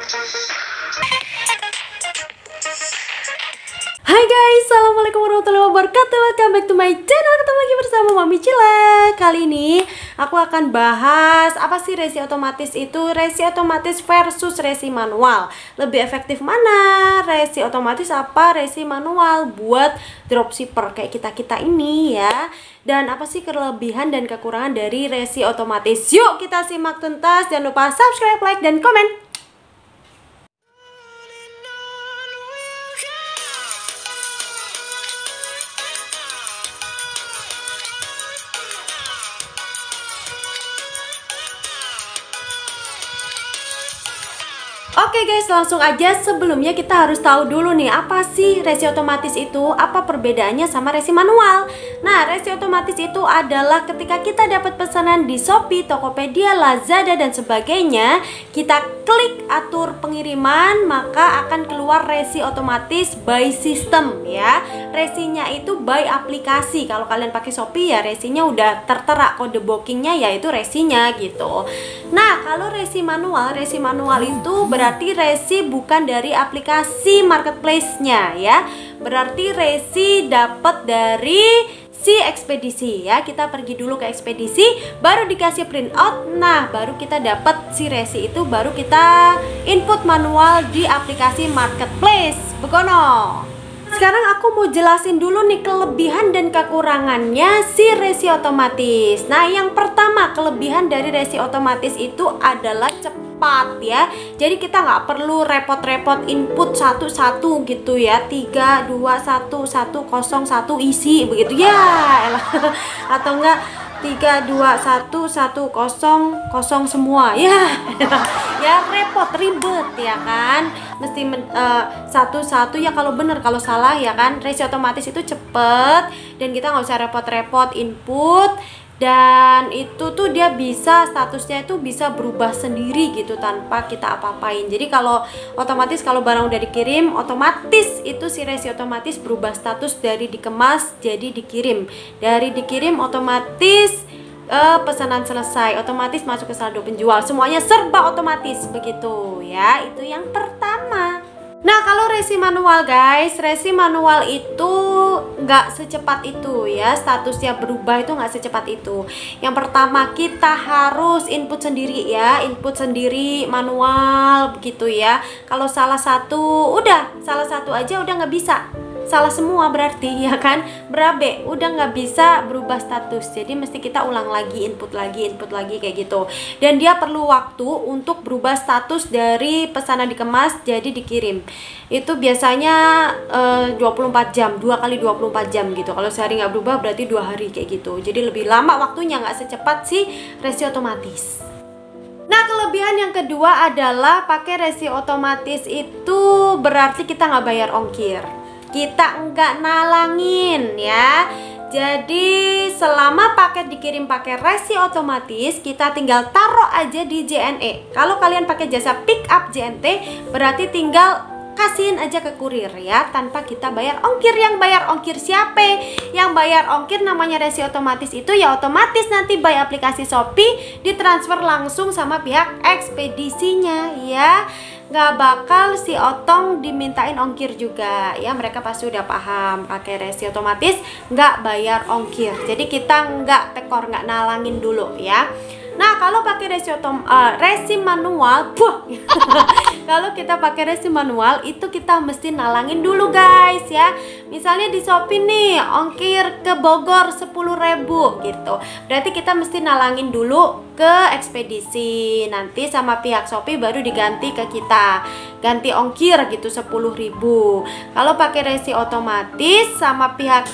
Hai guys, assalamualaikum warahmatullahi wabarakatuh. Welcome back to my channel. Ketemu lagi bersama Mami Cila. Kali ini aku akan bahas apa sih resi otomatis itu. Resi otomatis versus resi manual. Lebih efektif mana? Resi otomatis apa resi manual buat dropshipper kayak kita-kita ini ya. Dan apa sih kelebihan dan kekurangan dari resi otomatis? Yuk kita simak tuntas. Jangan lupa subscribe, like, dan komen. Oke guys, langsung aja. Sebelumnya kita harus tahu dulu nih, apa sih resi otomatis itu? Apa perbedaannya sama resi manual? Nah, resi otomatis itu adalah ketika kita dapat pesanan di Shopee, Tokopedia, Lazada, dan sebagainya, kita klik atur pengiriman, maka akan keluar resi otomatis by system ya. Resinya itu by aplikasi. Kalau kalian pakai Shopee ya resinya udah tertera kode bookingnya, yaitu resinya gitu. Nah, kalau resi manual itu berarti resi bukan dari aplikasi marketplace-nya ya. Berarti resi dapat dari si ekspedisi ya. Kita pergi dulu ke ekspedisi, baru dikasih print out. Nah, baru kita dapat si resi itu, baru kita input manual di aplikasi marketplace. Begono. Sekarang aku mau jelasin dulu nih kelebihan dan kekurangannya si resi otomatis. Nah, yang pertama, kelebihan dari resi otomatis itu adalah cepat ya. Jadi kita nggak perlu repot-repot input satu-satu gitu ya. 3, 2, 1, 1, 0, 1 isi begitu ya. Atau enggak 3, 2, 1, 1, 0, 0 semua ya. Ya repot, ribet ya kan. Mesti satu-satu ya, kalau bener, kalau salah ya kan. Resi otomatis itu cepet dan kita nggak usah repot-repot input. Dan itu tuh dia bisa, statusnya itu bisa berubah sendiri gitu tanpa kita apa-apain. Jadi kalau otomatis, kalau barang udah dikirim, otomatis itu si resi otomatis berubah status dari dikemas jadi dikirim. Dari dikirim otomatis pesanan selesai, otomatis masuk ke saldo penjual. Semuanya serba otomatis begitu ya. Itu yang pertama. Nah, kalau resi manual guys, resi manual itu nggak secepat itu ya. Statusnya berubah itu nggak secepat itu. Yang pertama, kita harus input sendiri ya. Input sendiri manual begitu ya. Kalau salah satu aja udah nggak bisa. Salah semua berarti ya kan, berabe, udah nggak bisa berubah status. Jadi mesti kita ulang lagi, input lagi kayak gitu. Dan dia perlu waktu untuk berubah status dari pesanan dikemas jadi dikirim. Itu biasanya 24 jam, 2 kali 24 jam gitu. Kalau sehari nggak berubah berarti 2 hari kayak gitu. Jadi lebih lama waktunya, nggak secepat si resi otomatis. Nah, kelebihan yang kedua adalah pakai resi otomatis itu berarti kita nggak bayar ongkir. Kita enggak nalangin ya. Jadi selama paket dikirim pakai resi otomatis, kita tinggal taruh aja di JNE. Kalau kalian pakai jasa pick up JNT, berarti tinggal kasihin aja ke kurir ya, tanpa kita bayar ongkir. Yang bayar ongkir siapa? Yang bayar ongkir namanya resi otomatis itu ya, otomatis nanti by aplikasi Shopee ditransfer langsung sama pihak ekspedisinya ya. Nggak bakal si otong dimintain ongkir juga ya. Mereka pasti udah paham pakai resi otomatis nggak bayar ongkir. Jadi kita nggak tekor, nggak nalangin dulu ya. Nah, kalau pakai resi manual, kalau kita pakai resi manual itu kita mesti nalangin dulu guys ya. Misalnya di Shopee nih, ongkir ke Bogor 10.000 gitu. Berarti kita mesti nalangin dulu ke ekspedisi. Nanti sama pihak Shopee baru diganti ke kita. Ganti ongkir gitu 10.000. Kalau pakai resi otomatis sama pihak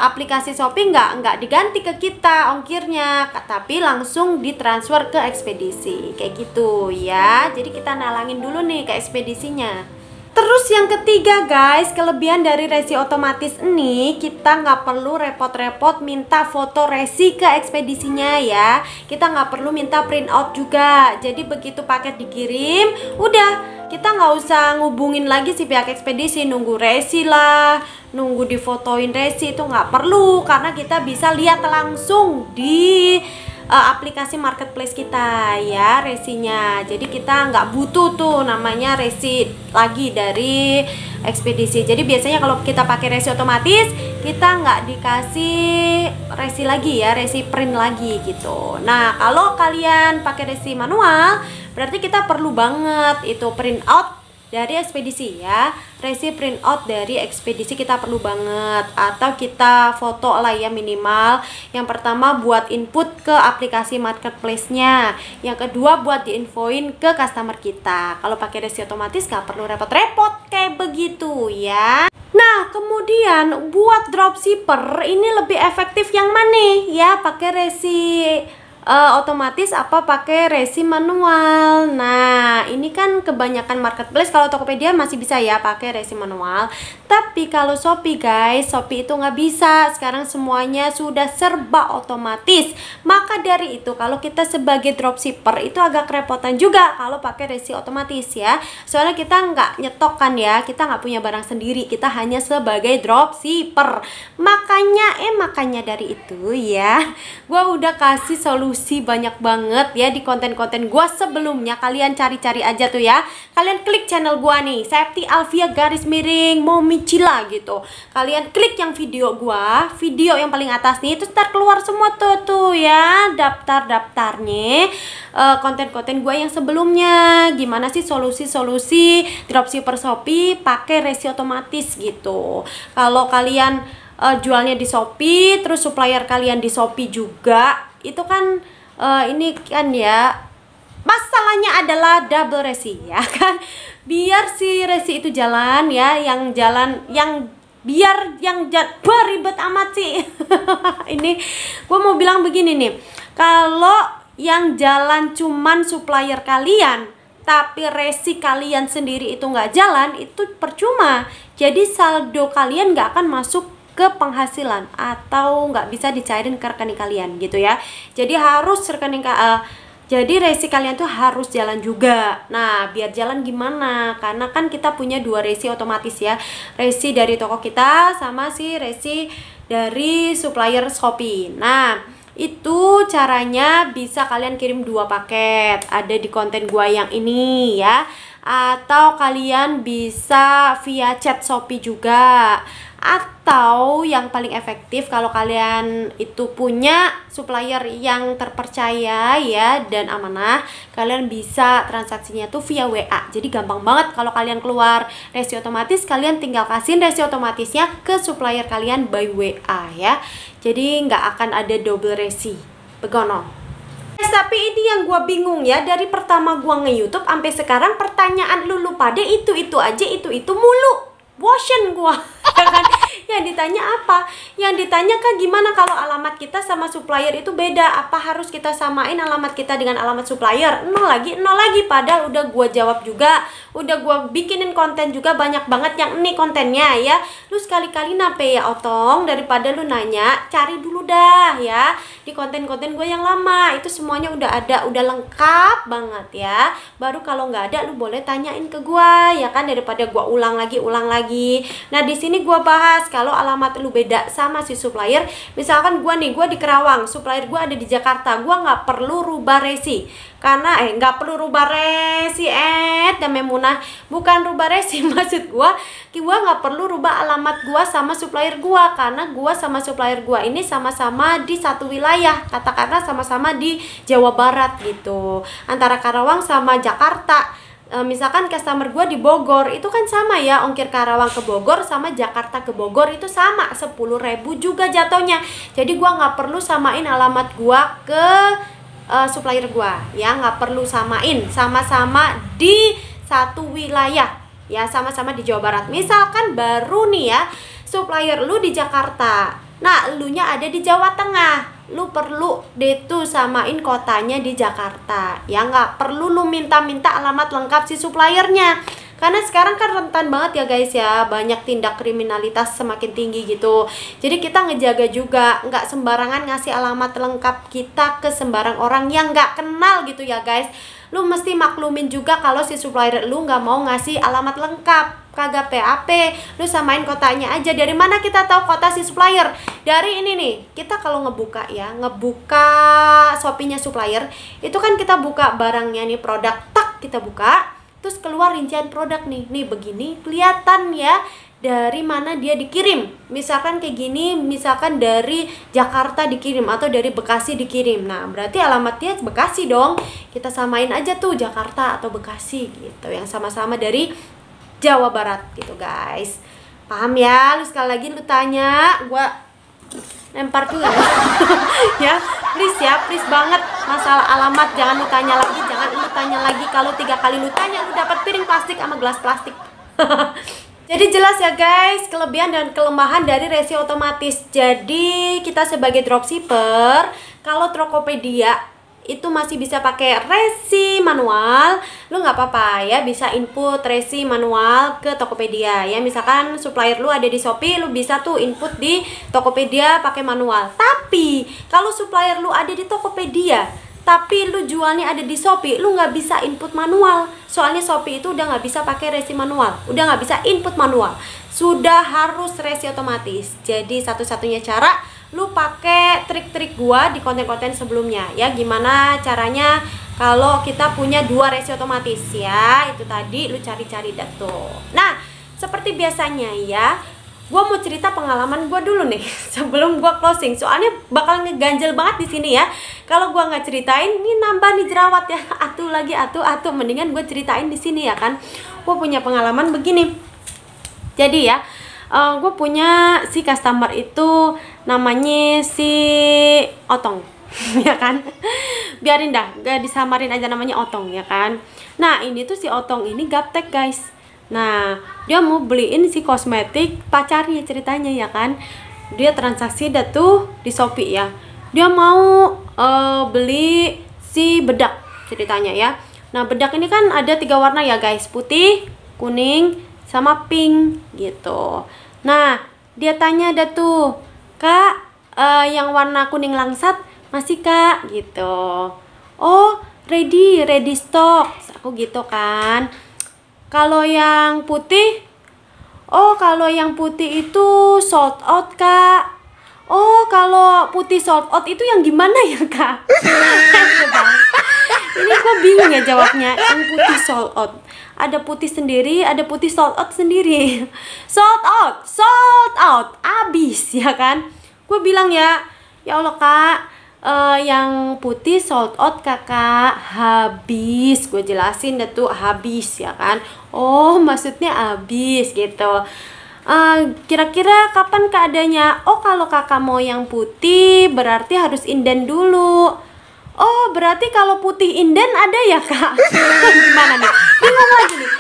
aplikasi Shopee nggak diganti ke kita ongkirnya, tapi langsung ditransfer ke ekspedisi kayak gitu ya. Jadi kita nalangin dulu nih ke ekspedisinya. Terus yang ketiga guys, kelebihan dari resi otomatis ini, kita nggak perlu repot-repot minta foto resi ke ekspedisinya ya. Kita nggak perlu minta print out juga. Jadi begitu paket dikirim, udah kita nggak usah ngubungin lagi si pihak ekspedisi, nunggu resi lah, nunggu difotoin resi, itu nggak perlu, karena kita bisa lihat langsung di aplikasi marketplace kita ya resinya. Jadi kita nggak butuh tuh namanya resi lagi dari ekspedisi. Jadi biasanya kalau kita pakai resi otomatis kita nggak dikasih resi lagi ya, resi print lagi gitu. Nah kalau kalian pakai resi manual berarti kita perlu banget itu print out dari ekspedisi ya, resi print out dari ekspedisi kita perlu banget, atau kita foto lah ya minimal. Yang pertama buat input ke aplikasi marketplace-nya, yang kedua buat diinfoin ke customer kita. Kalau pakai resi otomatis nggak perlu repot-repot kayak begitu ya. Nah kemudian buat dropshipper ini lebih efektif yang mana ya, pakai resi otomatis apa pakai resi manual. Nah ini kan kebanyakan marketplace, kalau Tokopedia masih bisa ya pakai resi manual, tapi kalau Shopee guys, Shopee itu nggak bisa. Sekarang semuanya sudah serba otomatis. Maka dari itu kalau kita sebagai dropshipper itu agak kerepotan juga kalau pakai resi otomatis ya, soalnya kita nggak nyetok kan ya, kita nggak punya barang sendiri, kita hanya sebagai dropshipper. Makanya dari itu ya, gua udah kasih solusi banyak banget ya di konten-konten gua sebelumnya. Kalian cari-cari aja tuh ya, kalian klik channel gua nih, Septi Alvia Momi Cila gitu. Kalian klik yang video gua, video yang paling atas nih, terus ntar keluar semua tuh ya daftarnya konten-konten gua yang sebelumnya. Gimana sih solusi-solusi dropshipper Shopee pakai resi otomatis gitu. Kalau kalian jualnya di Shopee, terus supplier kalian di Shopee juga, itu kan ini kan ya, masalahnya adalah double resi ya kan. Biar si resi itu jalan ya, yang ribet amat sih. Ini gue mau bilang begini nih, kalau yang jalan cuman supplier kalian tapi resi kalian sendiri itu nggak jalan, itu percuma. Jadi saldo kalian nggak akan masuk ke penghasilan atau nggak bisa dicairin ke rekening kalian gitu ya. Jadi harus jadi resi kalian tuh harus jalan juga. Nah biar jalan gimana, karena kan kita punya dua resi otomatis ya, resi dari toko kita sama si resi dari supplier Shopee. Nah itu caranya bisa kalian kirim 2 paket, ada di konten gua yang ini ya, atau kalian bisa via chat Shopee juga. Atau yang paling efektif kalau kalian itu punya supplier yang terpercaya ya dan amanah, kalian bisa transaksinya tuh via WA. Jadi gampang banget kalau kalian keluar resi otomatis, kalian tinggal kasihin resi otomatisnya ke supplier kalian by WA ya. Jadi nggak akan ada double resi. Begono. Tapi ini yang gua bingung ya, dari pertama gua nge-YouTube sampai sekarang pertanyaan lu pada itu aja, itu mulu. Bosen gua. Ya kan? Yang ditanya apa? Yang ditanya kan gimana kalau alamat kita sama supplier itu beda? Apa harus kita samain alamat kita dengan alamat supplier? Nol lagi. Padahal udah gua jawab juga, udah gua bikinin konten juga banyak banget yang ini kontennya ya. Lu sekali-kali nape ya Otong, daripada lu nanya, cari dulu dah ya di konten-konten gue yang lama. Itu semuanya udah ada, udah lengkap banget ya. Baru kalau nggak ada lu boleh tanyain ke gua ya kan, daripada gua ulang lagi. Nah di sini gua bahas kalau alamat lu beda sama si supplier. Misalkan gua di Kerawang, supplier gua ada di Jakarta, gua nggak perlu rubah resi. Karena nggak perlu rubah resi dan Memunah, bukan rubah resi maksud gua nggak perlu rubah alamat gua sama supplier gua, karena gua sama supplier gua ini sama-sama di satu wilayah, katakanlah sama-sama di Jawa Barat gitu, antara Karawang sama Jakarta. Misalkan customer gue di Bogor, itu kan sama ya, ongkir Karawang ke Bogor sama Jakarta ke Bogor itu sama, 10.000 juga jatuhnya. Jadi gue nggak perlu samain alamat gue ke supplier gue ya, nggak perlu samain, sama-sama di satu wilayah ya, sama-sama di Jawa Barat. Misalkan baru nih ya, supplier lu di Jakarta, nah elunya ada di Jawa Tengah, lu perlu deh tuh samain kotanya di Jakarta ya, nggak perlu lu minta-minta alamat lengkap si suppliernya, karena sekarang kan rentan banget ya guys ya, banyak tindak kriminalitas semakin tinggi gitu. Jadi kita ngejaga juga, nggak sembarangan ngasih alamat lengkap kita ke sembarang orang yang nggak kenal gitu ya guys. lu mesti maklumin juga kalau si supplier lu nggak mau ngasih alamat lengkap, kagak PAP, lu samain kotanya aja. Dari mana kita tahu kota si supplier? Dari ini nih, kita kalau ngebuka Shopee-nya supplier, itu kan kita buka barangnya nih, produk, tak kita buka, terus keluar rincian produk nih begini, kelihatan ya dari mana dia dikirim. Misalkan kayak gini, misalkan dari Jakarta dikirim atau dari Bekasi dikirim. Nah, berarti alamatnya Bekasi dong. Kita samain aja tuh Jakarta atau Bekasi gitu, yang sama-sama dari Jawa Barat gitu, guys. Paham ya? Lu sekali lagi lu tanya, gua lempar dulu ya. Please banget, masalah alamat jangan lu tanya lagi. Kalau 3 kali lu tanya, lu dapat piring plastik sama gelas plastik. Jadi jelas ya guys, kelebihan dan kelemahan dari resi otomatis. Jadi kita sebagai dropshipper, kalau Tokopedia itu masih bisa pakai resi manual, lu nggak apa-apa ya, bisa input resi manual ke Tokopedia ya. Misalkan supplier lu ada di Shopee, lu bisa tuh input di Tokopedia pakai manual. Tapi kalau supplier lu ada di Tokopedia tapi lu jualnya ada di Shopee, lu nggak bisa input manual. Soalnya Shopee itu udah nggak bisa pakai resi manual, udah nggak bisa input manual, sudah harus resi otomatis. Jadi satu-satunya cara lu pakai trik-trik gua di konten-konten sebelumnya ya. Gimana caranya kalau kita punya 2 resi otomatis ya, itu tadi lu cari-cari dah tuh. Nah, seperti biasanya ya, gua mau cerita pengalaman gua dulu nih sebelum gua closing. Soalnya bakal ngeganjel banget di sini ya. Kalau gua nggak ceritain, ini nambah nih jerawat ya. Atuh, mendingan gua ceritain di sini ya kan. Gua punya pengalaman begini. Jadi ya, gue punya si customer itu namanya si Otong ya kan. Biarin dah, gak disamarin aja, namanya Otong ya kan. Nah, ini tuh si Otong ini gaptek guys. Nah, dia mau beliin si kosmetik pacarnya ceritanya ya kan. Dia transaksi dah tuh di Shopee ya. Dia mau beli si bedak ceritanya ya. Nah, bedak ini kan ada 3 warna ya guys, putih, kuning, sama pink gitu. Nah, dia tanya dah tuh, "Kak, yang warna kuning langsat masih Kak?" gitu. "Oh, ready stock." Aku gitu kan. Kalau yang putih, "Oh, kalau yang putih itu sold out Kak." "Oh, kalau putih sold out itu yang gimana ya Kak?" Ini gue bingung ya jawabnya. Yang putih sold out, ada putih sendiri, ada putih sold out sendiri. Sold out, abis ya kan. Gue bilang ya Allah Kak, yang putih sold out Kakak, habis. Gue jelasin dah tuh, habis ya kan. "Oh, maksudnya habis gitu. Kira-kira kapan keadaannya?" "Oh, kalau kakak mau yang putih berarti harus inden dulu." "Oh, berarti kalau putih inden ada ya Kak?" Gimana nih? Bingung lagi nih.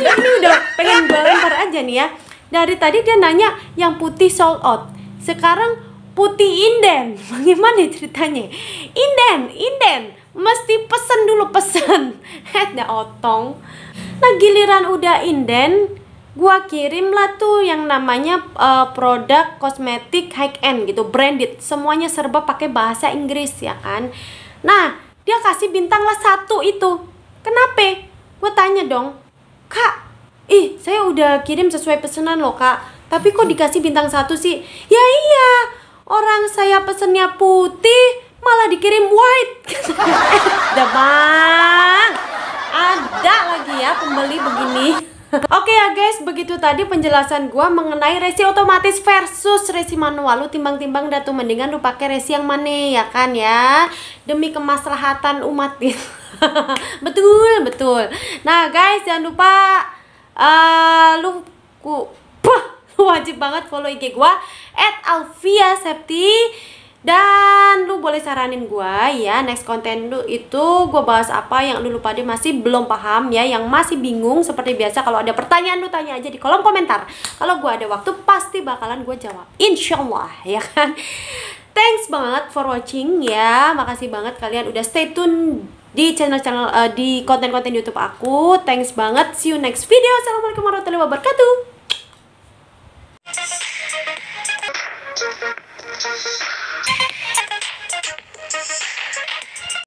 Ini udah pengen gue lempar aja nih ya. Dari tadi dia nanya yang putih sold out, sekarang putih inden. Bagaimana ceritanya? Inden, mesti pesen dulu, pesen. Ada Otong. Nah, giliran udah inden, gua kirim lah tuh yang namanya produk kosmetik high end gitu, branded, semuanya serba pakai bahasa Inggris ya kan. Nah, dia kasih bintang lah 1 itu. Kenapa? Gue tanya dong, "Kak, saya udah kirim sesuai pesanan loh Kak, tapi kok dikasih bintang 1 sih?" "Ya iya, orang saya pesennya putih malah dikirim white." Udah bang, ada lagi ya pembeli begini. Oke ya guys, begitu tadi penjelasan gua mengenai resi otomatis versus resi manual. Lu timbang-timbang dah tuh, mendingan lu pakai resi yang mana ya kan ya, demi kemaslahatan umat gitu. betul. Nah guys, jangan lupa lu wajib banget follow IG gua @alfiasepti. Dan lu boleh saranin gua ya, next konten lu itu gua bahas apa yang lu pada masih belum paham ya, yang masih bingung. Seperti biasa, kalau ada pertanyaan lu tanya aja di kolom komentar. Kalau gua ada waktu pasti bakalan gua jawab, insyaallah ya kan. Thanks banget for watching ya. Makasih banget kalian udah stay tune di channel di konten-konten YouTube aku. Thanks banget. See you next video. Assalamualaikum warahmatullahi wabarakatuh.